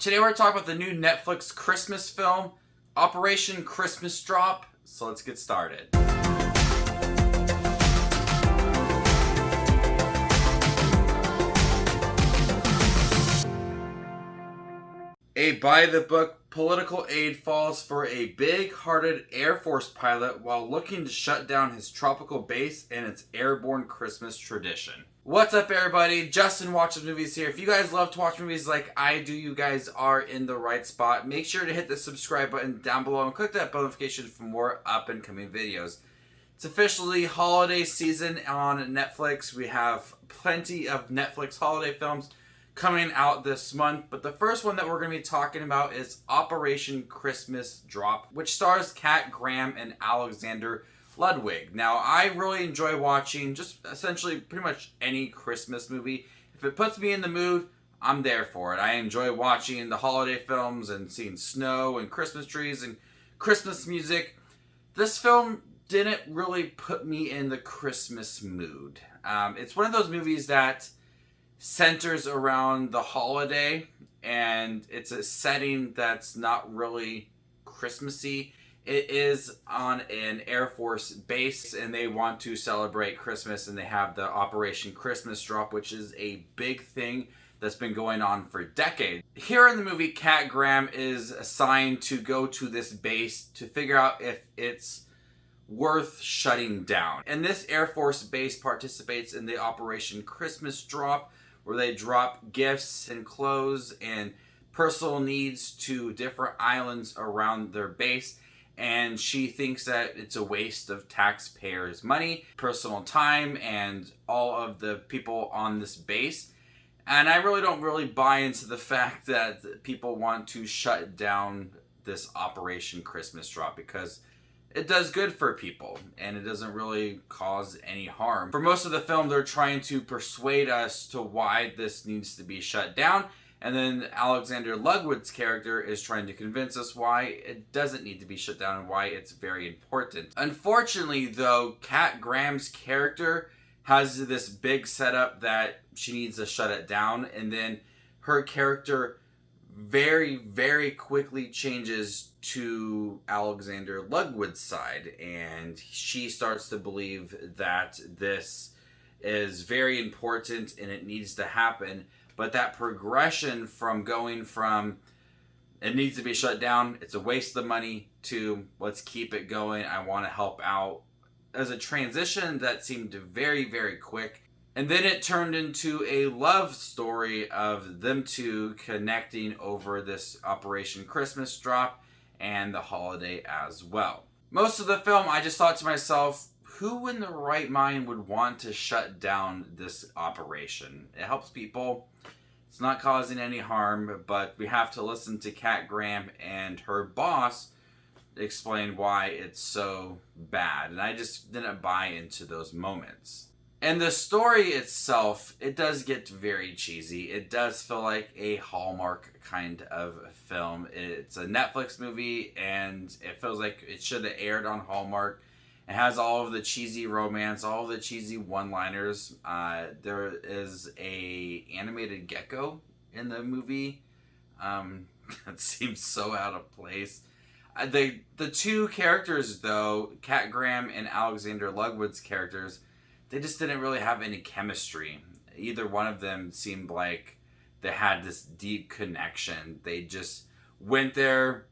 Today we're talking about the new Netflix Christmas film, Operation Christmas Drop. So let's get started. A by-the-book political aide falls for a big-hearted Air Force pilot while looking to shut down his tropical base and its airborne Christmas tradition. What's up, everybody? Justin Watches Movies here. If you guys love to watch movies like I do, you guys are in the right spot. Make sure to hit the subscribe button down below and click that bell notification for more up-and-coming videos. It's officially holiday season on Netflix. We have plenty of Netflix holiday films coming out this month, but the first one that we're going to be talking about is Operation Christmas Drop, which stars Capt and Alexander Ludwig. Now, I really enjoy watching just essentially pretty much any Christmas movie. If it puts me in the mood, I'm there for it. I enjoy watching the holiday films and seeing snow and Christmas trees and Christmas music. This film didn't really put me in the Christmas mood. It's one of those movies that centers around the holiday, and it's a setting that's not really Christmassy. It is on an Air Force base, and they want to celebrate Christmas, and they have the Operation Christmas Drop, which is a big thing that's been going on for decades. Here in the movie, Capt is assigned to go to this base to figure out if it's worth shutting down. And this Air Force base participates in the Operation Christmas Drop, where they drop gifts and clothes and personal needs to different islands around their base. And she thinks that it's a waste of taxpayers' money, personal time, and all of the people on this base. And I really don't buy into the fact that people want to shut down this Operation Christmas Drop, because it does good for people, and it doesn't really cause any harm. For most of the film, they're trying to persuade us to why this needs to be shut down, and then Alexander Ludwig's character is trying to convince us why it doesn't need to be shut down and why it's very important. Unfortunately, though, Capt character has this big setup that she needs to shut it down, and then her character very quickly changes to Alexander Ludwig's side, and she starts to believe that this is very important and it needs to happen. But that progression from going from it needs to be shut down, it's a waste of money, to let's keep it going, I want to help out, as a transition that seemed very quick. And then it turned into a love story of them two connecting over this Operation Christmas Drop and the holiday as well. Most of the film, I just thought to myself, who in the right mind would want to shut down this operation? It helps people. It's not causing any harm, but we have to listen to Capt and her boss explain why it's so bad. And I just didn't buy into those moments. And the story itself, it does get very cheesy. It does feel like a Hallmark kind of film. It's a Netflix movie, and it feels like it should have aired on Hallmark. It has all of the cheesy romance, all of the cheesy one-liners. There is a animated gecko in the movie. That seems so out of place. The two characters, though, Capt and Alexander Ludwig's characters, they just didn't really have any chemistry. Either one of them seemed like they had this deep connection. They just went there,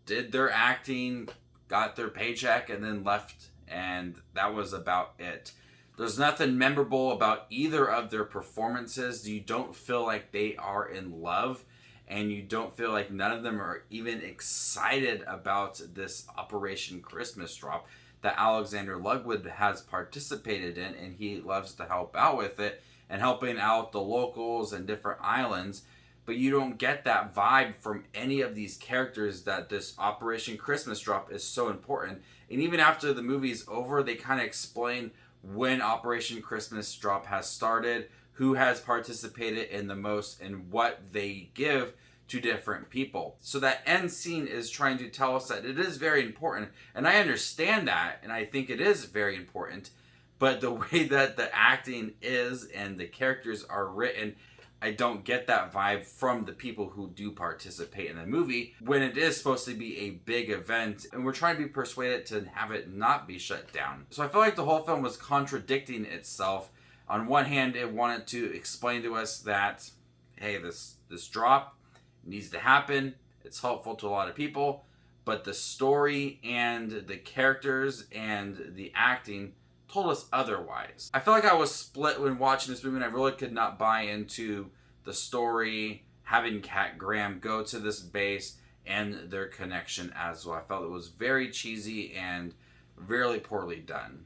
did their acting, got their paycheck, and then left. And that was about it. There's nothing memorable about either of their performances. You don't feel like they are in love. And you don't feel like none of them are even excited about this Operation Christmas Drop that Alexander Ludwig has participated in, and he loves to help out with it and helping out the locals and different islands. But you don't get that vibe from any of these characters that this Operation Christmas Drop is so important. And even after the movie's over, they kind of explain when Operation Christmas Drop has started, who has participated in the most, and what they give to different people. So that end scene is trying to tell us that it is very important, and I understand that, and I think it is very important, but the way that the acting is and the characters are written, I don't get that vibe from the people who do participate in the movie when it is supposed to be a big event and we're trying to be persuaded to have it not be shut down. So I feel like the whole film was contradicting itself. On one hand, it wanted to explain to us that, hey, this drop needs to happen. It's helpful to a lot of people, but the story and the characters and the acting told us otherwise. I feel like I was split when watching this movie, and I really could not buy into the story, having Cat Graham go to this base, and their connection as well. I felt it was very cheesy and really poorly done.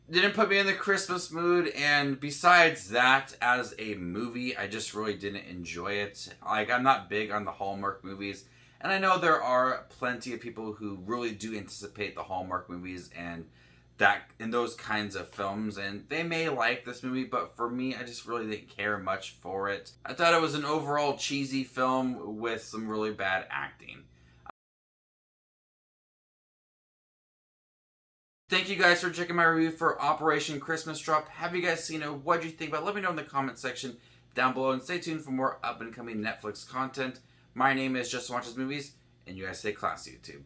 Didn't put me in the Christmas mood, and besides that, as a movie, I just really didn't enjoy it. Like, I'm not big on the Hallmark movies, and I know there are plenty of people who really do anticipate the Hallmark movies and that in those kinds of films, and they may like this movie, but for me, I just really didn't care much for it. I thought it was an overall cheesy film with some really bad acting. Thank you guys for checking my review for Operation Christmas Drop. Have you guys seen it? What do you think about it? Let me know in the comment section down below, and stay tuned for more up and coming Netflix content. My name is Just Watches Movies, and you guys stay classy, YouTube.